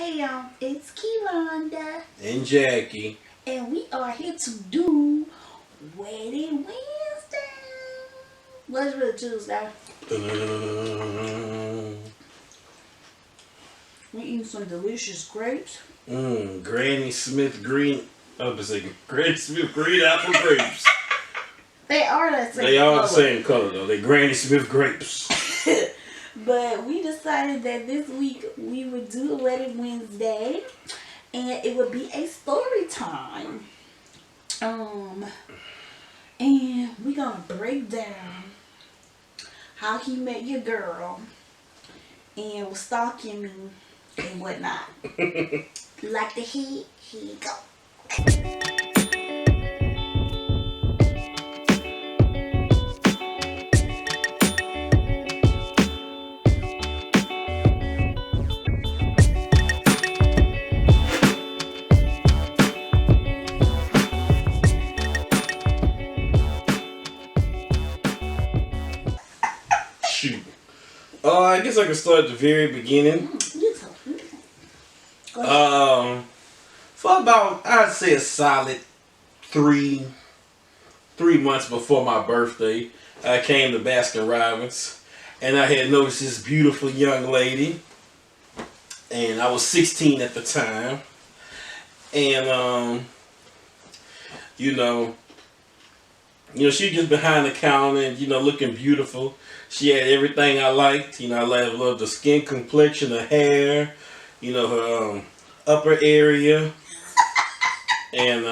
Hey y'all, it's Keylonda. And Jackie. And we are here to do Wedded Wednesday. What's really Tuesday? We eating some delicious grapes. Granny Smith green. I was going to say Granny Smith green apple grapes. They are the same They all color. the same color though. They Granny Smith grapes. But we decided that this week we would do a Wedded Wednesday. And it would be a story time. And we're gonna break down how he met your girl and was stalking me and whatnot. Like the heat, here you go. Shoot. I guess I can start at the very beginning. For about, I'd say a solid three months before my birthday, I came to Baskin Robbins, and I had noticed this beautiful young lady, and I was 16 at the time, and you know, she just behind the counter and looking beautiful. She had everything I liked. I loved the skin complexion, the hair, her upper area. And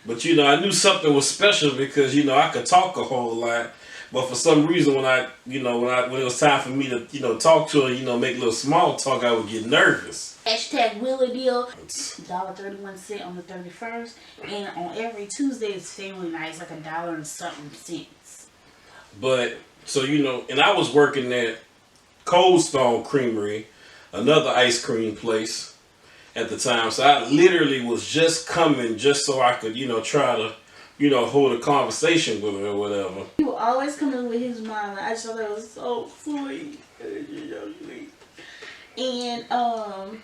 but I knew something was special because I could talk a whole lot, but for some reason when when it was time for me to talk to her, make a little small talk, I would get nervous. Hashtag Wheeler Deal, $1.31 on the 31st, and on every Tuesday it's family night. It's like $1 and something cents. But so and I was working at Cold Stone Creamery, another ice cream place at the time, so I literally was just coming just so I could try to hold a conversation with her or whatever. He would always come in with his mom. I just thought that was so sweet. And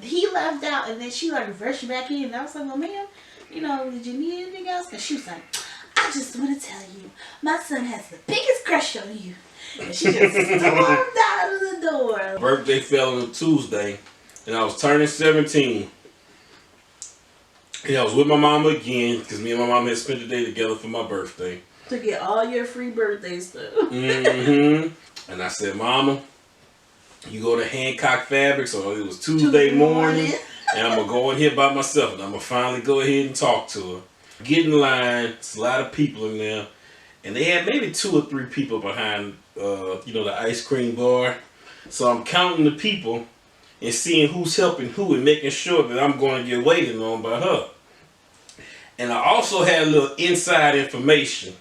he left out, and then she rushed back in, and I was like, well, ma'am, did you need anything else? And she was like, I just want to tell you, my son has the biggest crush on you. And she just stormed out of the door. Birthday fell on a Tuesday, and I was turning 17. And I was with my mama again, because me and my mom had spent the day together for my birthday. To get all your free birthday stuff. And I said, Mama, you go to Hancock Fabrics, so it was Tuesday morning, and I'm going to go in here by myself, and I'm going to finally go ahead and talk to her. Get in line, it's a lot of people in there, and they had maybe 2 or 3 people behind, the ice cream bar. So I'm counting the people and seeing who's helping who and making sure that I'm going to get waited on by her. And I also had a little inside information.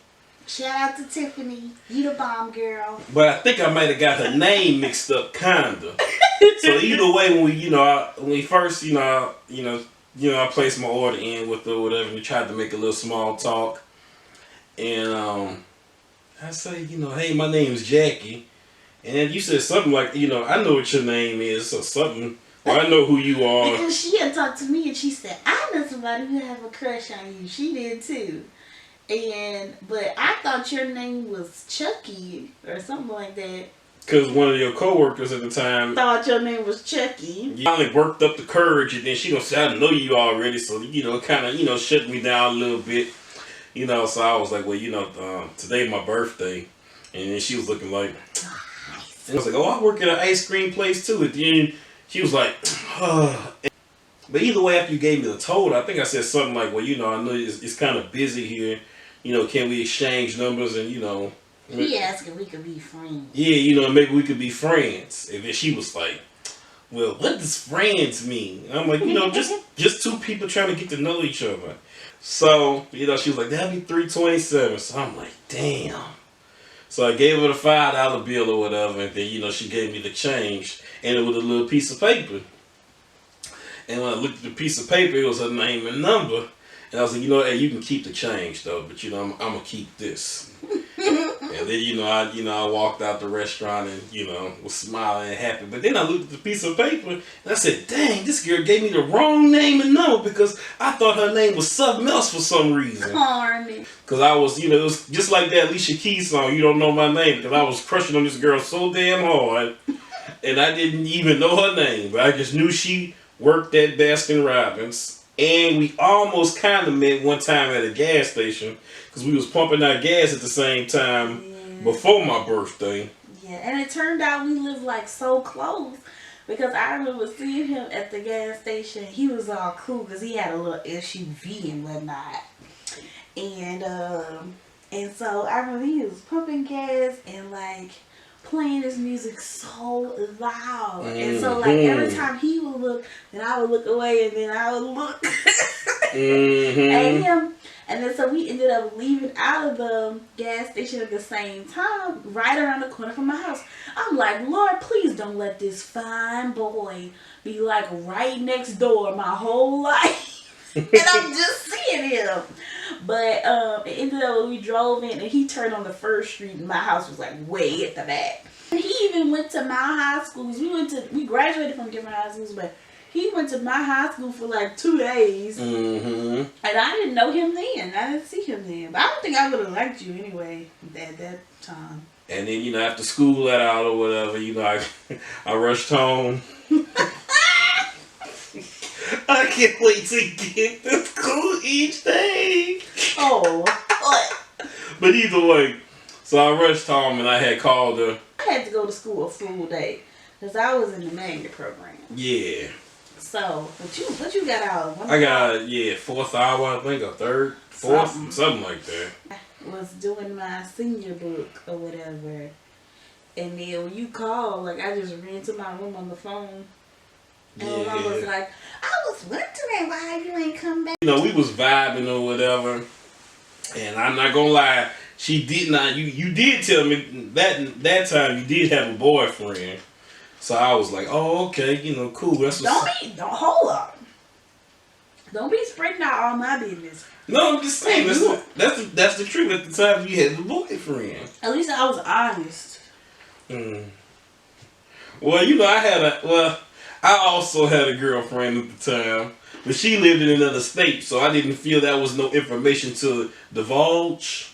Shout out to Tiffany. You the bomb, girl. But I think I might have got her name mixed up, kinda. So either way, when we first, I placed my order in with her or whatever, and we tried to make a little small talk. And I say, hey, my name's Jackie. And then you said something like, I know what your name is, or something. Or I know who you are. Because she had talked to me and she said, I know somebody who have a crush on you. She did too. But I thought your name was Chucky or something like that. Because one of your coworkers at the time thought your name was Chucky. You finally worked up the courage, and then she gonna say, I know you already. So, kind of, shut me down a little bit. So I was like, well, today my birthday. And then she was looking like, and I was like, oh, I work at an ice cream place too. At the end, she was like, But either way, after you gave me the total, I think I said something like, well, I know it's kind of busy here. Can we exchange numbers and, He asked if we could be friends. Yeah, maybe we could be friends. And then she was like, well, what does friends mean? And I'm like, just 2 people trying to get to know each other. So, she was like, that'd be $3.27. So I'm like, damn. So I gave her the $5 bill or whatever, and then, she gave me the change, and it was a little piece of paper. And when I looked at the piece of paper, it was her name and number. And I was like, hey, you can keep the change, though, but, I'm going to keep this. And then I walked out the restaurant and was smiling and happy. But then I looked at the piece of paper and I said, "Dang, this girl gave me the wrong name and number because I thought her name was something else for some reason." Carmen. Because I was, it was just like that Alicia Keys song, "You Don't Know My Name," because I was crushing on this girl so damn hard, and I didn't even know her name, but I just knew she worked at Baskin Robbins. And we almost kind of met one time at a gas station because we was pumping our gas at the same time before my birthday. Yeah, and it turned out we lived like so close because I remember seeing him at the gas station. He was all cool because he had a little SUV and whatnot. And so I remember he was pumping gas and like playing his music so loud. And so like every time he would look, then I would look away and then I would look at him. And then so we ended up leaving out of the gas station at the same time, right around the corner from my house. I'm like, Lord, please don't let this fine boy be like right next door my whole life. And I'm just seeing him. But it ended up when we drove in and he turned on the first street and my house was like way at the back. And he even went to my high schools. We graduated from different high schools, but he went to my high school for like 2 days. And I didn't know him then. I didn't see him then. But I don't think I would have liked you anyway at that time. And then, after school let out or whatever, I rushed home. I can't wait to get to school each day. Oh, what? But either way, so I rushed home and I had called her. I had to go to school a full day because I was in the magnet program. Yeah. So, what you got out? I got, fourth hour, I think, or third, fourth, something like that. I was doing my senior book or whatever. And then when you called, like, I just ran to my room on the phone. And my mom was like, I was wondering why you ain't come back. We was vibing or whatever. And I'm not going to lie, she did not, you did tell me that time you did have a boyfriend. So I was like, oh, okay, cool. Don't hold up. Don't be spreading out all my business. No, I'm just saying, that's the truth. At the time you had the boyfriend. At least I was honest. Well, I also had a girlfriend at the time, but she lived in another state, so I didn't feel that was no information to divulge.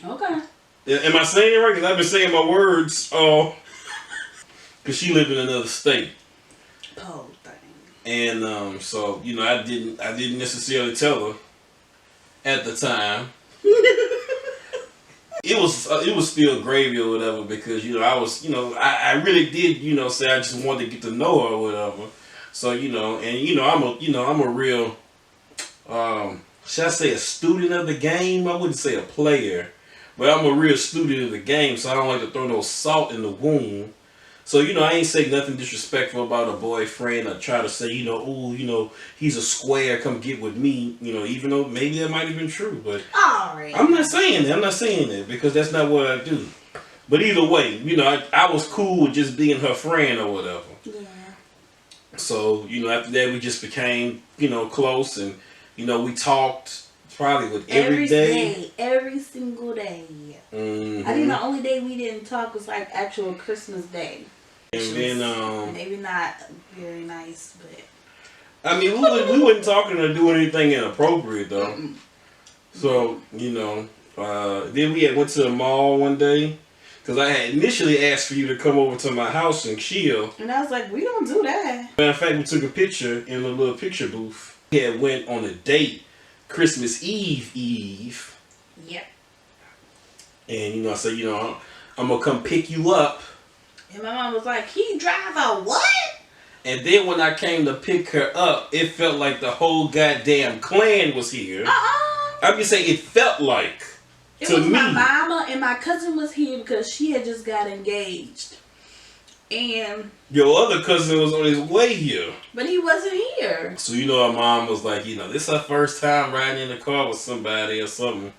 Okay. Am I saying it right? Because I've been saying my words, because she lived in another state. Oh, thing. And so I didn't necessarily tell her at the time. It was still gravy or whatever because I was I really did say I just wanted to get to know her or whatever. So I'm a real should I say a student of the game? I wouldn't say a player, but I'm a real student of the game. So I don't like to throw no salt in the wound. So I ain't say nothing disrespectful about a boyfriend or try to say he's a square, come get with me. Even though maybe that might have been true, but I'm not saying that because that's not what I do. But either way, I was cool with just being her friend or whatever. Yeah. So after that we just became close and we talked probably every day. Every single day. I think the only day we didn't talk was like actual Christmas Day. And then maybe not very nice, but I mean we wasn't talking or doing anything inappropriate though. So then we went to the mall one day because I had initially asked for you to come over to my house and chill. And I was like, we don't do that. Matter of fact, we took a picture in the little picture booth. We had went on a date Christmas Eve. Yep. And I said, I'm gonna come pick you up. And my mom was like, he drive a what? And then when I came to pick her up, it felt like the whole goddamn clan was here. I'm just saying it felt like. It was my mama and my cousin was here because she had just got engaged. And your other cousin was on his way here. But he wasn't here. So our mom was like, this is her first time riding in the car with somebody or something.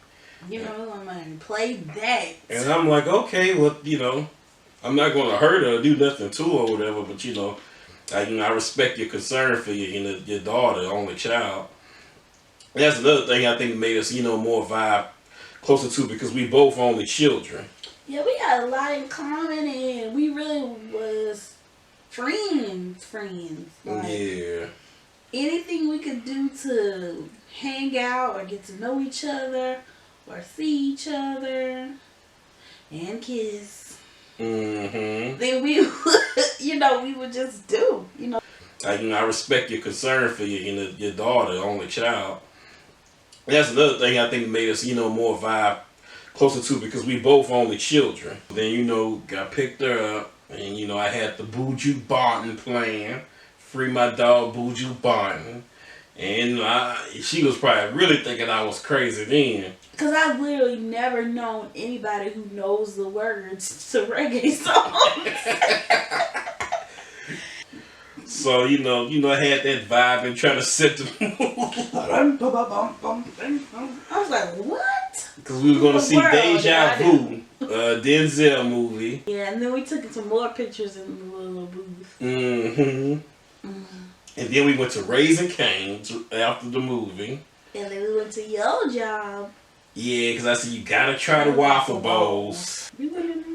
I'm like, play that. And I'm like, okay, well, I'm not going to hurt her or do nothing to her or whatever, but I respect your concern for your daughter, only child. That's another thing I think made us, more vibe closer to because we both only children. Yeah, we had a lot in common, and we really was friends. Like, Yeah. anything we could do to hang out or get to know each other or see each other and kiss. Mm-hmm. Then we would, we would just do, I respect your concern for your daughter, only child. That's another thing I think made us, more vibe closer to, because we both only children. Then, got picked her up, and, I had the Buju Barton playing. Free my dog, Buju Barton. And she was probably really thinking I was crazy then. Because I've literally never known anybody who knows the words to reggae songs. So, I had that vibe and trying to set the mood. I was like, what? Because we were going to see Deja Vu, Denzel movie. Yeah, and then we took some more pictures in the little booth. Mm-hmm. And then we went to Raising Cane's after the movie. And then we went to your job. Yeah, because I said you gotta try the waffle bowls. You went.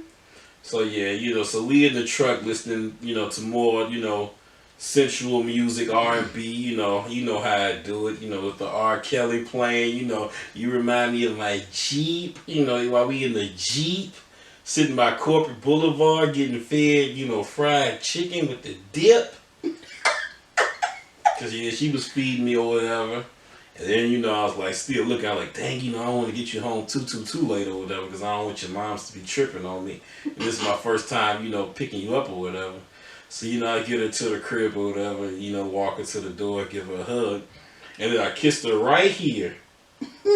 So yeah, so we in the truck listening, to more, sensual music, R&B, you know how I do it, with the R. Kelly playing, you remind me of my Jeep, while we in the Jeep, sitting by Corporate Boulevard getting fed, fried chicken with the dip. Cause she was feeding me or whatever. And then, I was like still looking, I was like, dang, I don't want to get you home too late or whatever, because I don't want your moms to be tripping on me. And this is my first time, picking you up or whatever. So, I get her to the crib or whatever, walk her to the door, give her a hug. And then I kissed her right here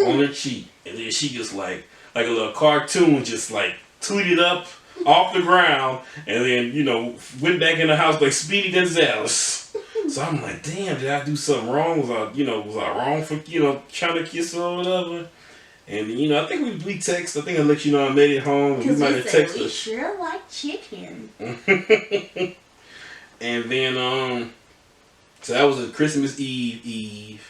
on her cheek. And then she just like a little cartoon, just like tweeted up off the ground. And then, went back in the house like Speedy Gonzales. So I'm like, damn, did I do something wrong? Was I wrong for, trying to kiss her or whatever? And, I think we text. I think I let you know I made it home. Because we might have texted. We sure like chicken. And then, so that was a Christmas Eve.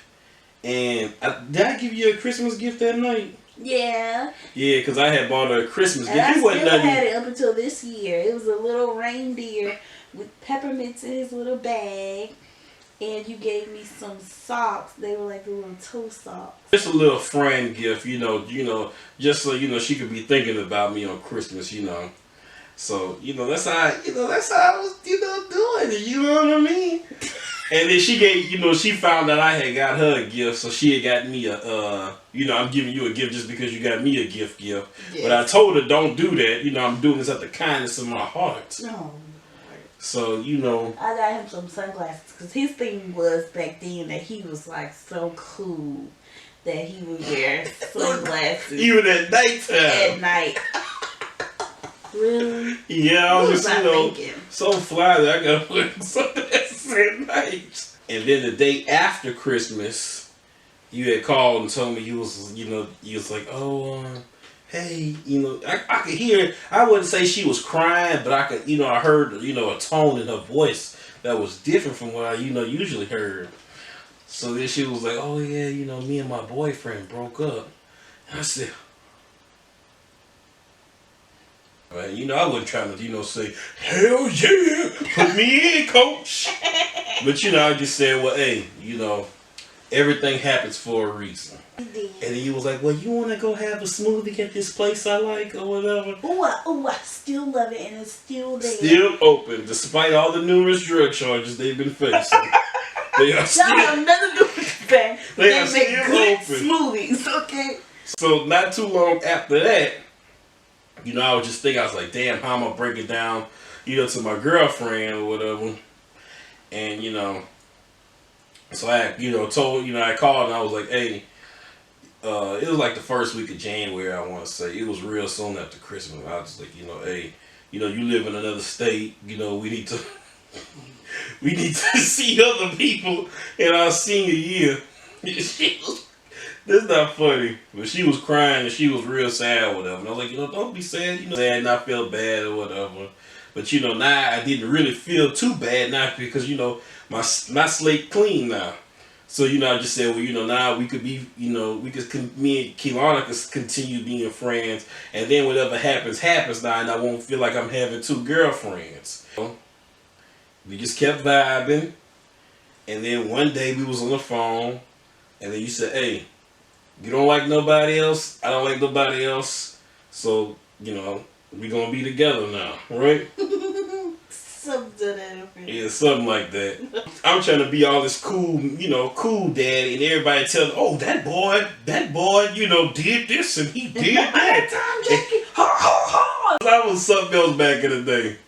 And did I give you a Christmas gift that night? Yeah. Yeah, because I had bought her a Christmas gift. I still had it up until this year. It was a little reindeer with peppermints in his little bag. And you gave me some socks. They were like the little toe socks. Just a little friend gift, just so she could be thinking about me on Christmas, So, that's how I was, doing it, you know what I mean? And then she gave, she found out I had got her a gift, so she had got me I'm giving you a gift just because you got me a gift. Yes. But I told her, don't do that. I'm doing this out the kindness of my heart. No. So, I got him some sunglasses because his thing was back then that he was like so cool that he would wear sunglasses. Even at nighttime. At night. Really? Yeah, I was just, so fly that I got to wear sunglasses at night. And then the day after Christmas, you had called and told me you was like, hey, I could hear, I wouldn't say she was crying, but I could, I heard, a tone in her voice that was different from what I, usually heard. So then she was like, oh yeah, me and my boyfriend broke up. And I said, right, I wasn't trying to, say, hell yeah, put me in, coach. But, I just said, well, hey, everything happens for a reason. And then he was like, well, you want to go have a smoothie at this place I like or whatever? I still love it, and it's still there. Still open, despite all the numerous drug charges they've been facing. They are still have nothing to do with that. They are make still good open. Smoothies, okay? So not too long after that, I was just thinking, I was like, damn, how am I going to break it down, to my girlfriend or whatever. And, so I, told, I called and I was like, hey, it was like the first week of January, I want to say. It was real soon after Christmas. I was like, hey, you live in another state, we need to, we need to see other people in our senior year. That's not funny, but she was crying and she was real sad or whatever. And I was like, don't be sad, sad, not feel bad or whatever. But now I didn't really feel too bad now because my slate clean now. So, I just said, well, now we could be, me and Keylonda could continue being friends. And then whatever happens now, and I won't feel like I'm having two girlfriends. We just kept vibing. And then one day we was on the phone. And then you said, hey, you don't like nobody else. I don't like nobody else. So, we going to be together now, right? Yeah, something like that. I'm trying to be all this cool, cool daddy, and everybody tell me, oh, that boy, did this and he did that. I was something else back in the day.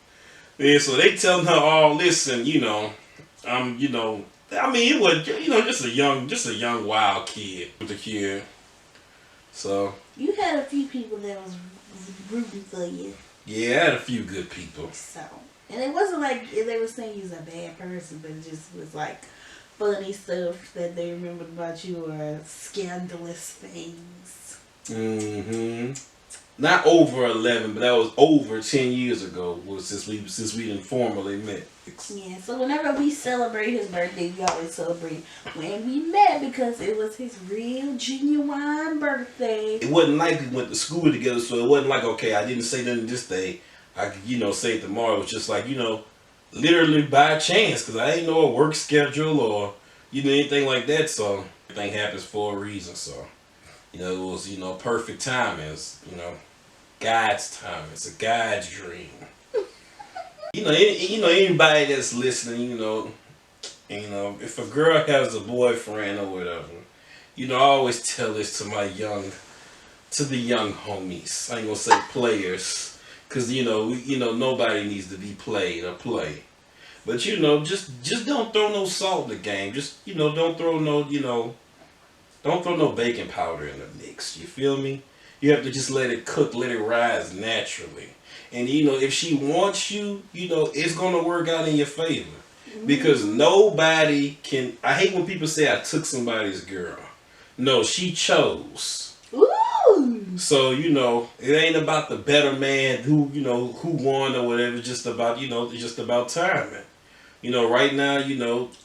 Yeah, so they telling her all this, and it was, just a young wild kid with the kid. So you had a few people that was rooting for you. Yeah, I had a few good people. So. And it wasn't like they were saying you was a bad person, but it just was like funny stuff that they remembered about you or scandalous things. Mm-hmm. Not over 11, but that was over 10 years ago. Since we didn't formally met. Yeah. So whenever we celebrate his birthday, we always celebrate when we met because it was his real genuine birthday. It wasn't like we went to school together, so it wasn't like, okay, I didn't say nothing this day, I could, say it tomorrow. It was just like, literally by chance, because I ain't know a work schedule or, anything like that. So everything happens for a reason. So, it was, perfect timing. It's, God's time. It's a God's dream. Anybody that's listening, if a girl has a boyfriend or whatever, I always tell this to the young homies. I ain't gonna say players. Cause nobody needs to be played or play, but just don't throw no salt in the game. Just don't throw no baking powder in the mix. You feel me? You have to just let it cook, let it rise naturally. And if she wants you, it's gonna work out in your favor. Because nobody can. I hate when people say I took somebody's girl. No, she chose. So, it ain't about the better man who won or whatever, just about, just about timing. Right now,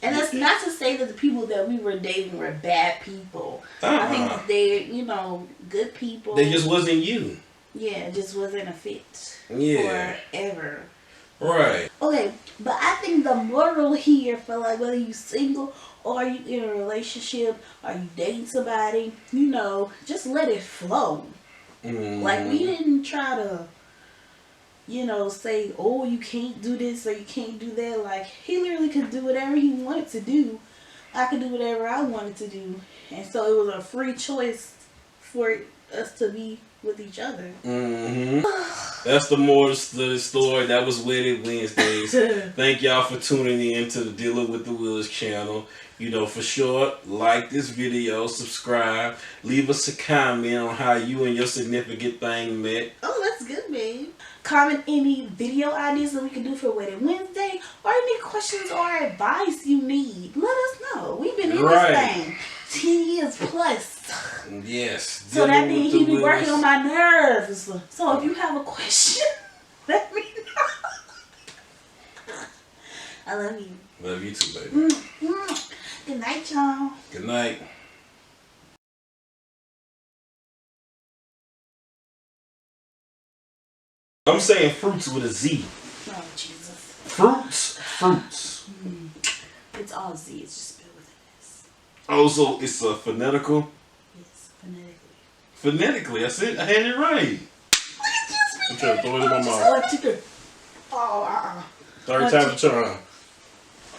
And that's not to say that the people that we were dating were bad people. I think they're, good people. They just wasn't you. Yeah, it just wasn't a fit. Yeah. Forever. Right. Okay, but I think the moral here for like whether you single or you in a relationship or you dating somebody, just let it flow. Mm. Like we didn't try to, say, oh, you can't do this or you can't do that. Like he literally could do whatever he wanted to do. I could do whatever I wanted to do. And so it was a free choice for us to be with each other. Mm-hmm. That's the more the story. That was Wedded Wednesdays. Thank y'all for tuning in to the Dealing with the Willis channel. For sure, like this video, subscribe, leave us a comment on how you and your significant thing met. Oh, that's good, babe. Comment any video ideas that we can do for Wedded Wednesday or any questions or advice you need. Let us know. We've been in this thing 10 years plus. Yes. So that means he be working on my nerves. So if you have a question, let me know. I love you. Love you too, baby. Mm-hmm. Good night, y'all. Good night. I'm saying fruits with a Z. Oh, Jesus. Fruits. It's all Z. It's just spelled with an S. Oh, so it's a phonetical? Yes, phonetically. Phonetically. I had it right. I'm trying to throw it in my mouth. Third time the charm.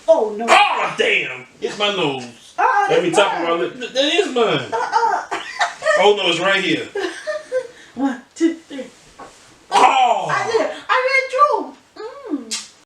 Oh, no. Oh, damn. It's my nose. Let me top of my lip. That is mine. Oh, no, it's right here. 1, 2,